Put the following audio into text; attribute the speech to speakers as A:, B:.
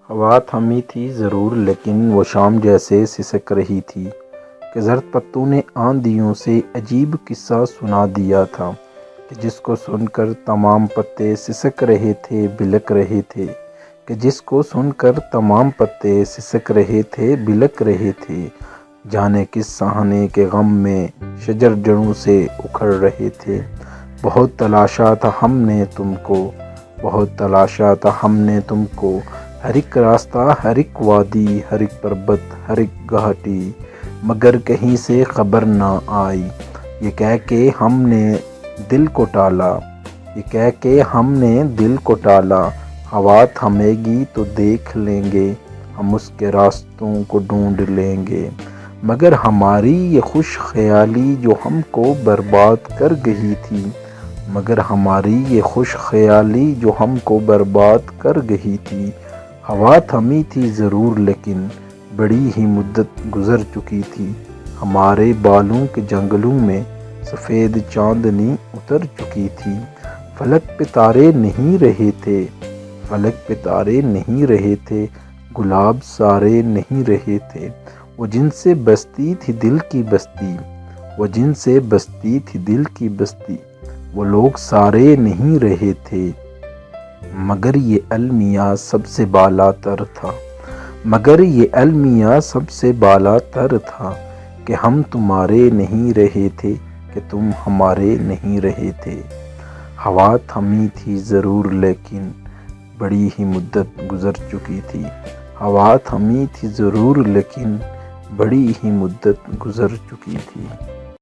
A: ہوا تھمی تھی ضرور لیکن وہ شام جیسے سسک رہی تھی کہ زرد پتوں نے آندھیوں سے عجیب قصہ سنا دیا تھا کہ جس کو سن کر تمام پتے سسک رہے تھے بلک رہے تھے کہ جس کو سن کر تمام پتے سسک رہے تھے بلک رہے تھے جانے کس سہانے کے غم میں شجر جڑوں سے اکھڑ رہے تھے۔ بہت تلاشا تھا ہم نے تم کو، بہت تلاشا تھا ہم نے تم کو، ہر ایک راستہ ہر ایک وادی ہر ایک پربت ہر ایک گھاٹی، مگر کہیں سے خبر نہ آئی۔ یہ کہہ کے ہم نے دل کو ٹالا، یہ کہہ کے ہم نے دل کو ٹالا، ہوا تھمے گی تو دیکھ لیں گے، ہم اس کے راستوں کو ڈھونڈ لیں گے۔ مگر ہماری یہ خوش خیالی جو ہم کو برباد کر گئی تھی، مگر ہماری یہ خوش خیالی جو ہم کو برباد کر گئی تھی، ہوا تھمی تھی ضرور لیکن بڑی ہی مدت گزر چکی تھی۔ ہمارے بالوں کے جنگلوں میں سفید چاندنی اتر چکی تھی، فلک پہ تارے نہیں رہے تھے، فلک پہ تارے نہیں رہے تھے، گلاب سارے نہیں رہے تھے، وہ جن سے بستی تھی دل کی بستی، وہ جن سے بستی تھی دل کی بستی، وہ لوگ سارے نہیں رہے تھے۔ مگر یہ المیہ سب سے بالا تر تھا، مگر یہ المیہ سب سے بالا تر تھا کہ ہم تمہارے نہیں رہے تھے کہ تم ہمارے نہیں رہے تھے۔ ہوا تھمی تھی ضرور لیکن بڑی ہی مدت گزر چکی تھی، ہوا تھمی تھی ضرور لیکن بڑی ہی مدت گزر چکی تھی۔